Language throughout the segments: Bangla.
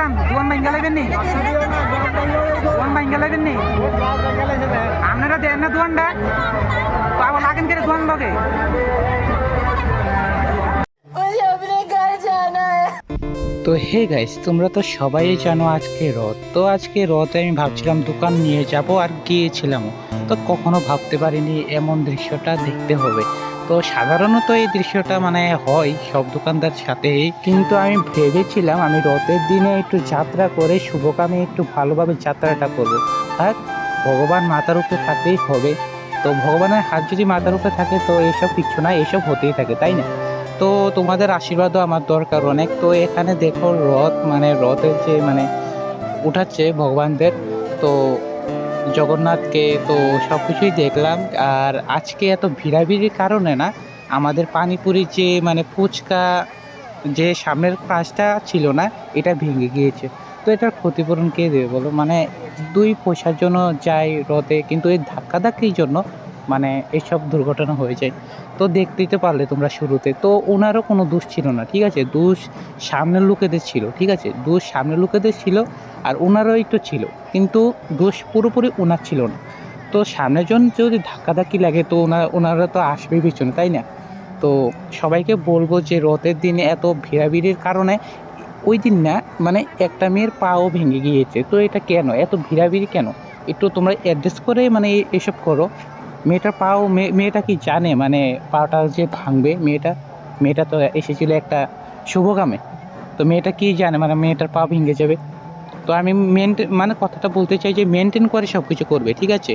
যান দোকান ভাঙ্গা লাগবেন নি দোকান ভাঙ্গা লাগবেন নি আপনারা দেন না দোকানটা পাবো লাগেন করে দোকান লগে তো হে গাইস তোমরা তো সবাই জানো আজকে রথ, তো আজকে রথে আমি ভাবছিলাম দোকান নিয়ে যাব আর গিয়েছিলাম, তো কখনো ভাবতে পারিনি এমন দৃশ্যটা দেখতে হবে। তো সাধারণত এই দৃশ্যটা মানে হয় সব দোকানদার সাথে, কিন্তু আমি ভেবেছিলাম আমি রথের দিনে একটু যাত্রা করে শুভকামে একটু ভালোভাবে যাত্রাটা করবো। আর ভগবান মাথার উপরে থাকলেই হবে, তো ভগবানের হাত যদি মাথার উপরে থাকে তো এসব কিছু না, এসব হতেই থাকে, তাই না? তো তোমাদের আশীর্বাদও আমার দরকার অনেক। তো এখানে দেখো রথ মানে রথের যে মানে উঠাচ্ছে ভগবানদের, তো জগন্নাথকে, তো সব কিছুই দেখলাম। আর আজকে এত ভিড়াভিড়ির কারণে না আমাদের পানিপুরি যে মানে ফুচকা যে সামনের কাজটা ছিল না এটা ভেঙে গিয়েছে। তো এটার ক্ষতিপূরণ কে দেবে বলো? মানে 2 পয়সার জন্য যাই রথে, কিন্তু এই ধাক্কাধাক্কির জন্য মানে এইসব দুর্ঘটনা হয়ে যায়। তো দেখতেই তো পারলে তোমরা শুরুতে, তো ওনারও কোনো দোষ ছিল না, ঠিক আছে? দোষ সামনের লোকেদের ছিল, ঠিক আছে? দোষ সামনের লোকেদের ছিল আর ওনারও একটু ছিল, কিন্তু দোষ পুরোপুরি ওনার ছিল না। তো সামনের জন যদি ধাক্কাধাক্কি লাগে তো ওনারা তো আসবেই পিছনে, তাই না? তো সবাইকে বলবো যে রথের দিনে এত ভিড়াভিড়ির কারণে ওই দিন না মানে একটা মেয়ের পাও ভেঙে গিয়েছে। তো এটা কেন এত ভিড়াভিড়ি কেন? একটু তোমরা অ্যাডজাস্ট করে মানে এসব করো। মেয়েটার পাও মেয়েটা কি জানে মানে পাটা যে ভাঙবে? মেয়েটা তো এসেছিল একটা শুভকামে, তো মেয়েটা কি জানে মানে মেয়েটার পা ভেঙে যাবে? তো আমি মানে কথাটা বলতে চাই যে মেনটেন করে সব কিছু করবে, ঠিক আছে?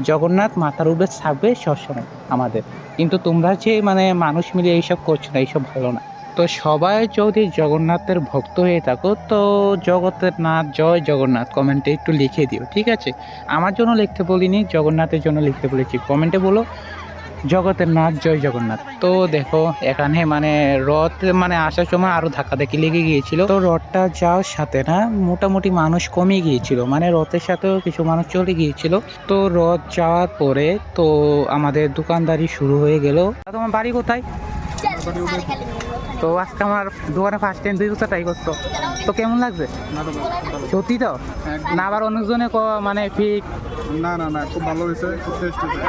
জগন্নাথ মাথার উপরে থাকবে সবসময় আমাদের, কিন্তু তোমরা যে মানে মানুষ মিলে এইসব করছো না, এইসব ভালো না। তো সবাই যদি জগন্নাথের ভক্ত হয়ে থাকো তো জগতের নাথ জয় জগন্নাথ কমেন্টে একটু লিখে দিও, ঠিক আছে? আমার জন্য লিখতে বলিনি, জগন্নাথের জন্য লিখতে বলেছি। কমেন্টে বলো জগতের নাথ জয় জগন্নাথ। তো দেখো এখানে মানে রথ মানে আসার সময় আরো ধাক্কাধাক্কি লেগে গিয়েছিল, তো রথটা যাওয়ার সাথে না মোটামুটি মানুষ কমে গিয়েছিল, মানে রথের সাথেও কিছু মানুষ চলে গিয়েছিল। তো রথ যাওয়ার পরে তো আমাদের দোকানদারি শুরু হয়ে গেল। তোমার বাড়ি কোথায়? তো আজকে আমার দোকানে ফার্স্ট টাইম 2 বছর ট্রাই করতো, তো কেমন লাগছে? সত্যি তো না? আবার অনেকজনে মানে ফিক না না না, খুব ভালো হয়েছে, খুব টেস্টি হয়েছে।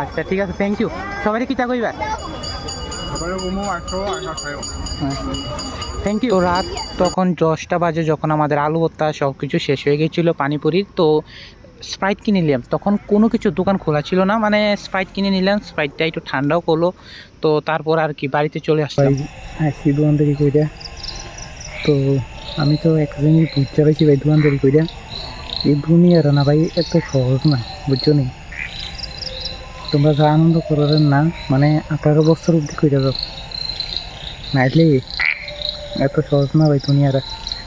আচ্ছা ঠিক আছে, থ্যাংক ইউ। সবাই কি তা কইবা? সবাই ঘুমো একশো থ্যাংক ইউ। তো রাত তখন 10টা বাজে, যখন আমাদের আলু ভর্তা সব কিছু শেষ হয়ে গেছিলো পানিপুরির, তো স্প্রাইট কিনে নিলাম। তখন কোনো কিছু দোকান খোলা ছিল না, মানে স্প্রাইট কিনে নিলাম, স্প্রাইটটা একটু ঠান্ডাও করলো। তো তারপর আর কি বাড়িতে চলে আসলাম। হ্যাঁ দোকানদারি কইরা, তো আমি তো একদিনই বুঝতে পারছি ভাই দোকানদারি কইরা এই দুনিয়ার না ভাই এত সহজ না, বুঝছো নি? তোমরা যা আনন্দ করেন না মানে 18 বছর অব্দি কইরা যাও, নাইলে এত সহজ না ভাই দুনিয়ারা।